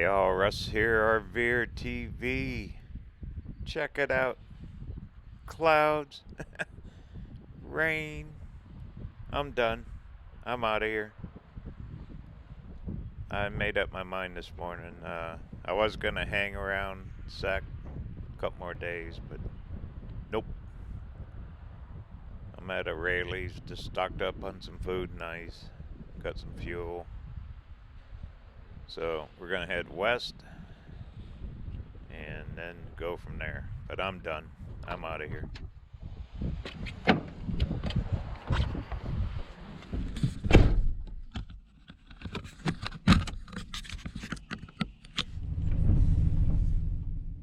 y'all, Russ here, RVerTV. Check it out. Clouds, rain. I'm done. I'm out of here. I made up my mind this morning. I was gonna hang around Sac a couple more days, but nope. I'm at a Rayleigh's, just stocked up on some food and ice. Got some fuel. So we're gonna head west and then go from there. But I'm done. I'm out of here.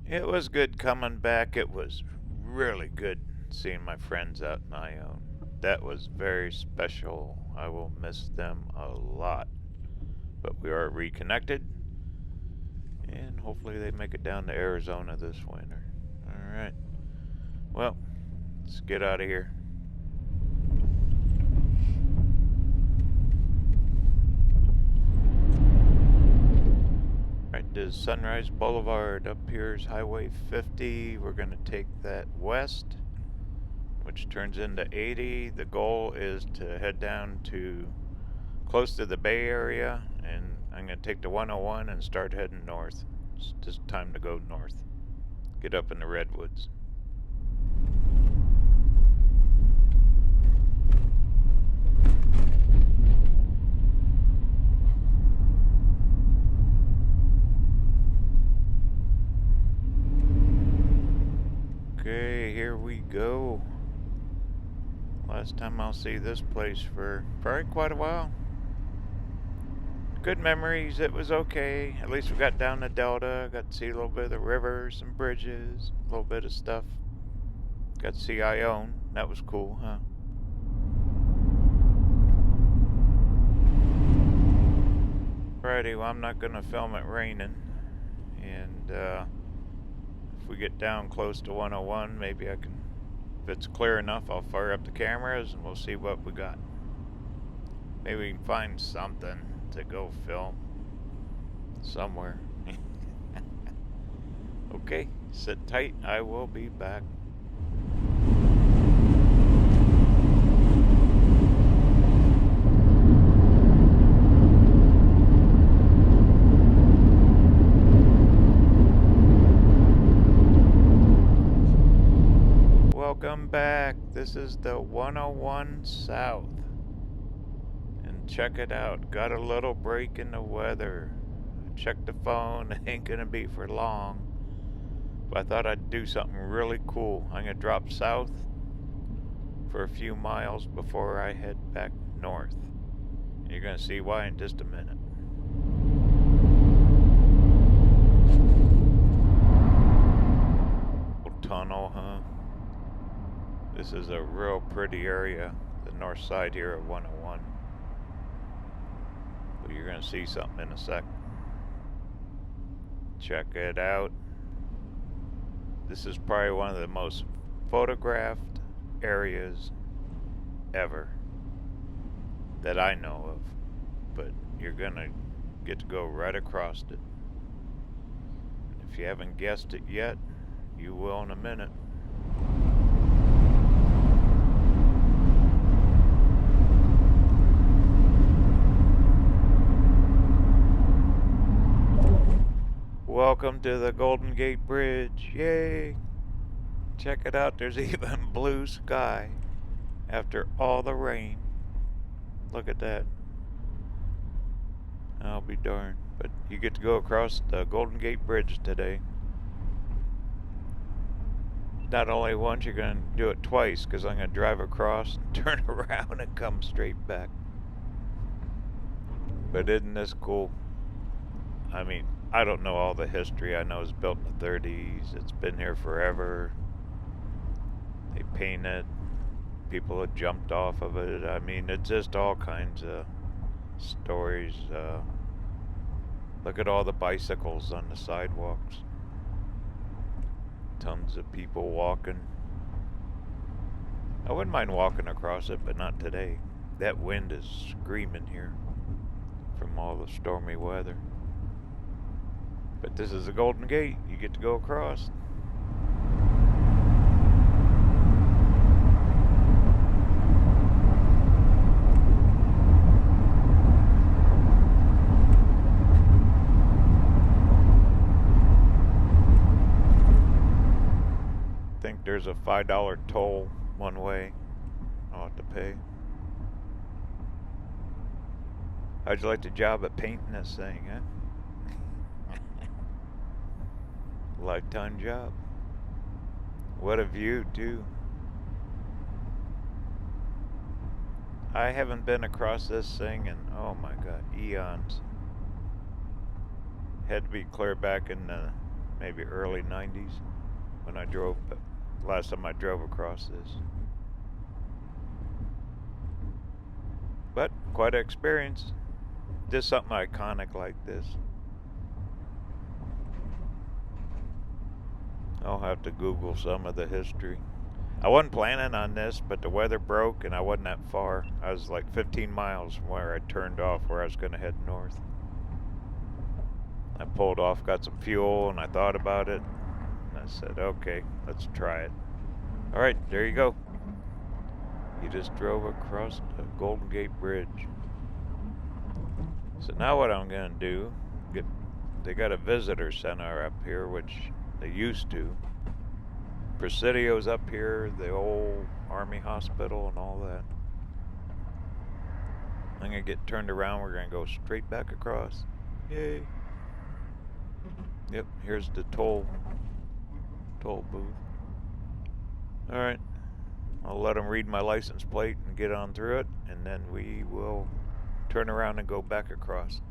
It was good coming back. It was really good seeing my friends out in Ione. That was very special. I will miss them a lot. But we are reconnected, and hopefully they make it down to Arizona this winter. Alright. Well, let's get out of here. Alright, this is Sunrise Boulevard. Up here is Highway 50. We're going to take that west, which turns into 80. The goal is to head down to close to the Bay Area, and I'm going to take the 101 and start heading north. It's just time to go north. Get up in the redwoods. Okay, here we go. Last time I'll see this place for probably quite a while. Good memories. It was okay. At least we got down the Delta. Got to see a little bit of the river, some bridges, a little bit of stuff. Got to see Ione. That was cool, huh? Alrighty, well, I'm not going to film it raining. And if we get down close to 101, maybe I can, if it's clear enough, I'll fire up the cameras and we'll see what we got. Maybe we can find something to go film somewhere. Okay, sit tight. I will be back. Welcome back. This is the 101 South. Check it out. Got a little break in the weather. I checked the phone. It ain't gonna be for long. But I thought I'd do something really cool. I'm gonna drop south for a few miles before I head back north. You're gonna see why in just a minute. Tunnel, huh? This is a real pretty area. The north side here of 101. You're going to see something in a sec. Check it out. This is probably one of the most photographed areas ever that I know of. But you're going to get to go right across it. If you haven't guessed it yet, you will in a minute. Welcome to the Golden Gate Bridge. Yay! Check it out. There's even blue sky after all the rain. Look at that. I'll be darned. But you get to go across the Golden Gate Bridge today. Not only once, you're going to do it twice, because I'm going to drive across and turn around and come straight back. But isn't this cool? I mean, I don't know all the history. I know it's built in the 30s. It's been here forever. They painted. People have jumped off of it. I mean, it's just all kinds of stories. Look at all the bicycles on the sidewalks. Tons of people walking. I wouldn't mind walking across it, but not today. That wind is screaming here from all the stormy weather. But this is the Golden Gate. You get to go across. I think there's a $5 toll one way. I'll have to pay. How'd you like the job at painting this thing, huh? Lifetime job. What a view, too. I haven't been across this thing in, oh my god, eons. Had to be clear back in the maybe early 90s when I drove, last time I drove across this. But quite an experience. Just something iconic like this. I'll have to Google some of the history. I wasn't planning on this, but the weather broke and I wasn't that far. I was like 15 miles from where I turned off, where I was going to head north. I pulled off, got some fuel, and I thought about it. And I said, okay, let's try it. All right, there you go. You just drove across the Golden Gate Bridge. So now what I'm going to do, they got a visitor center up here, which they used to. Presidio's up here, the old Army hospital and all that. I'm going to get turned around. We're going to go straight back across. Yay. Yep, here's the toll booth. Alright, I'll let them read my license plate and get on through it, and then we will turn around and go back across.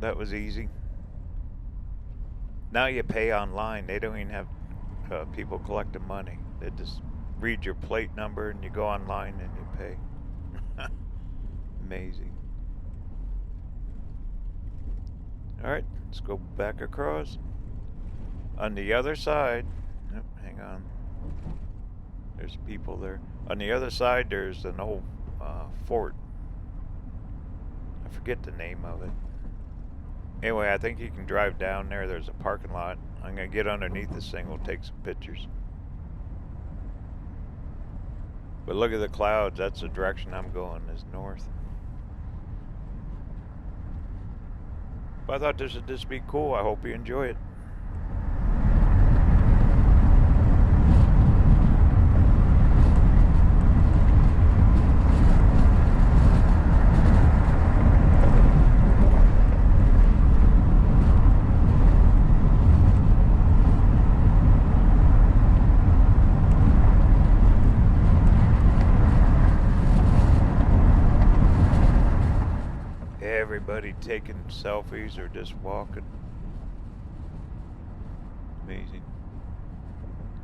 That was easy. Now you pay online. They don't even have people collecting money. They just read your plate number and you go online and you pay. Amazing. Alright, let's go back across. On the other side, oh, hang on. There's people there. On the other side, there's an old fort. I forget the name of it. Anyway, I think you can drive down there. There's a parking lot. I'm going to get underneath this thing. We'll take some pictures. But look at the clouds. That's the direction I'm going, is north. But I thought this would just be cool. I hope you enjoy it. Everybody taking selfies or just walking. Amazing.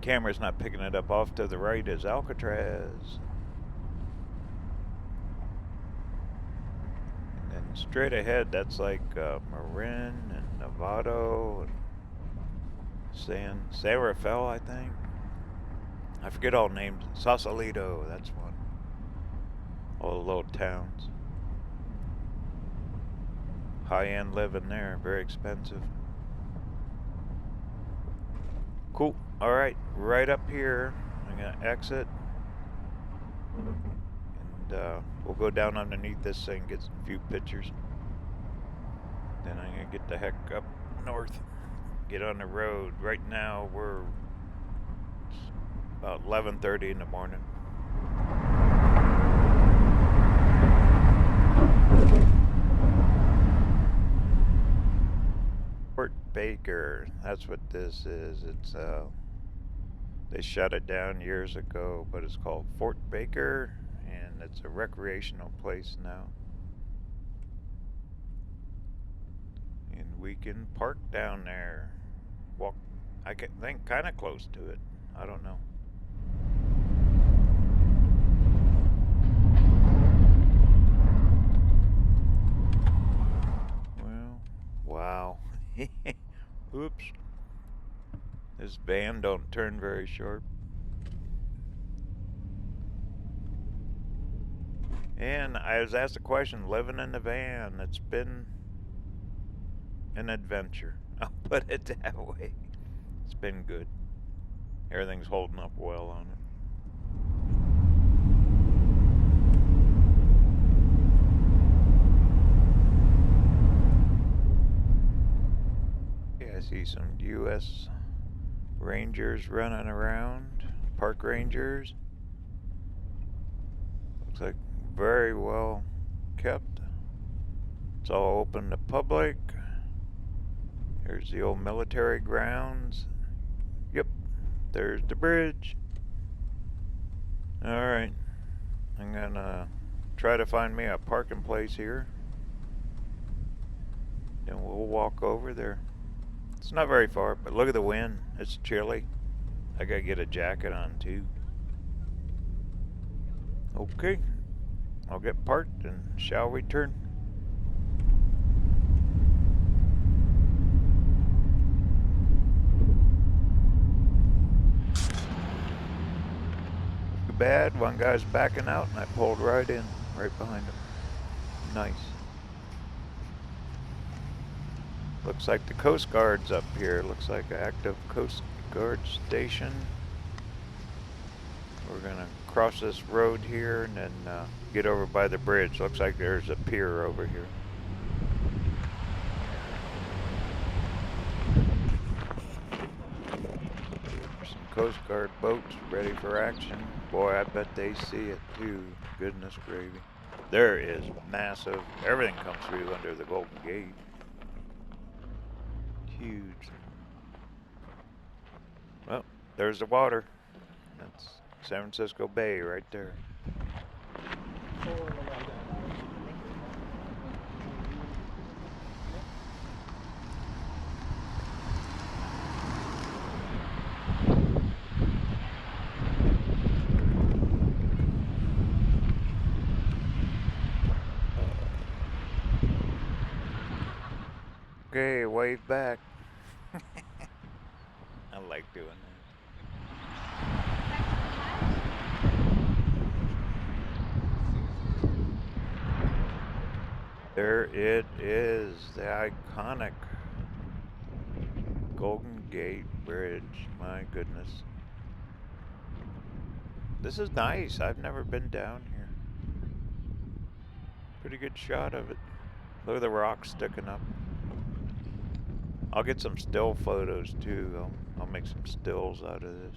Camera's not picking it up. Off to the right is Alcatraz. And then straight ahead, that's like Marin and Novato and San Rafael, I think. I forget all names. Sausalito, that's one. All the little towns. High-end living there, very expensive. Cool. Alright, right up here, I'm going to exit. And we'll go down underneath this thing, get a few pictures. Then I'm going to get the heck up north, get on the road. Right now, it's about 11:30 in the morning. Fort Baker, that's what this is. It's they shut it down years ago, but it's called Fort Baker, and it's a recreational place now. And we can park down there. Walk, I can think kind of close to it. I don't know. Well, wow. Oops. This van don't turn very sharp. And I was asked a question, living in the van, it's been an adventure. I'll put it that way. It's been good. Everything's holding up well on it. Yeah, I see some U.S. Rangers running around, park rangers. Looks like very well kept. It's all open to public. Here's the old military grounds. Yep, there's the bridge. Alright, I'm gonna try to find me a parking place here. Then we'll walk over there. It's not very far, but look at the wind. It's chilly. I gotta get a jacket on too. Okay, I'll get parked and shall return. Too bad, one guy's backing out and I pulled right in, right behind him. Nice. Looks like the Coast Guard's up here. Looks like an active Coast Guard station. We're gonna cross this road here and then get over by the bridge. Looks like there's a pier over here. Some Coast Guard boats ready for action. Boy, I bet they see it too. Goodness gravy. There is massive. Everything comes through under the Golden Gate. Huge. Well, there's the water. That's San Francisco Bay right there. Okay, wave back. I like doing that. There it is, the iconic Golden Gate Bridge. My goodness. This is nice. I've never been down here. Pretty good shot of it. Look at the rocks sticking up. I'll get some still photos too. I'll make some stills out of this.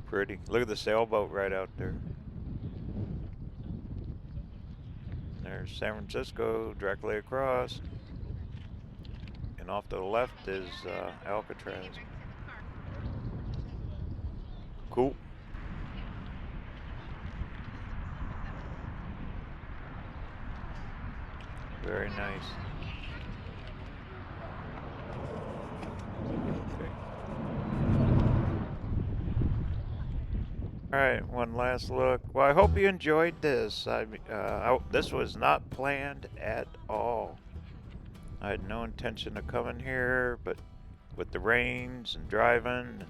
Pretty. Look at the sailboat right out there. There's San Francisco directly across. And off to the left is Alcatraz. Cool. Very nice. Okay. Alright, one last look. Well, I hope you enjoyed this. This was not planned at all. I had no intention of coming here, but with the rains and driving,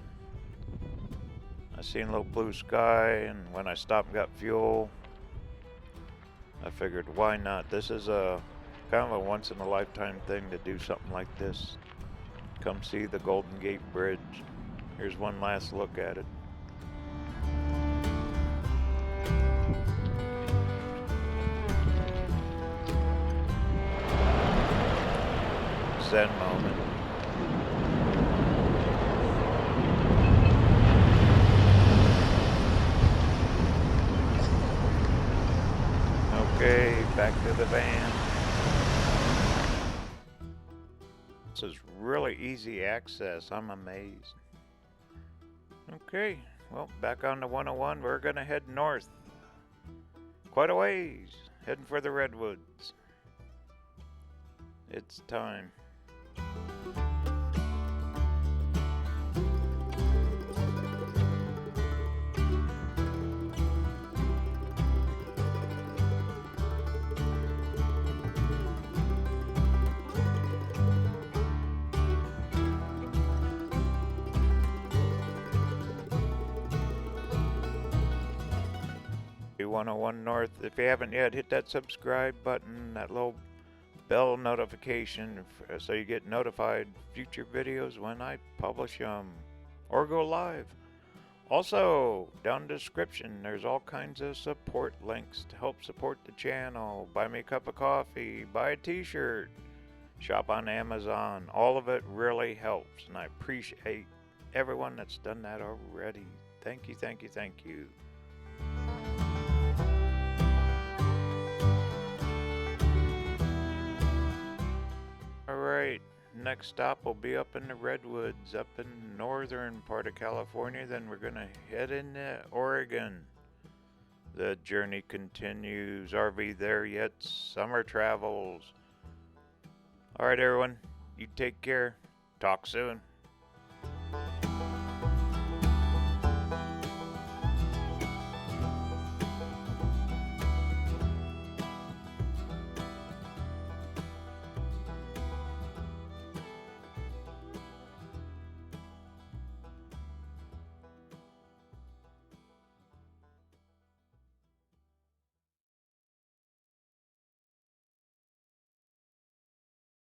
I seen a little blue sky, and when I stopped and got fuel, I figured, why not? This is a kind of a once-in-a-lifetime thing to do something like this. Come see the Golden Gate Bridge. Here's one last look at it. Zen moment. Okay, back to the van. This is really easy access. I'm amazed. Okay, well, back on the 101. We're gonna head north. Quite a ways. Heading for the Redwoods. It's time. $101 North. If you haven't yet, hit that subscribe button, that little bell notification so you get notified future videos when I publish them or go live. Also, down in the description, there's all kinds of support links to help support the channel. Buy me a cup of coffee, buy a t-shirt, shop on Amazon. All of it really helps, and I appreciate everyone that's done that already. Thank you, thank you, thank you. Alright, next stop will be up in the Redwoods, up in the northern part of California. Then we're gonna head into Oregon. The journey continues. RV there yet? Summer travels. Alright everyone, you take care. Talk soon.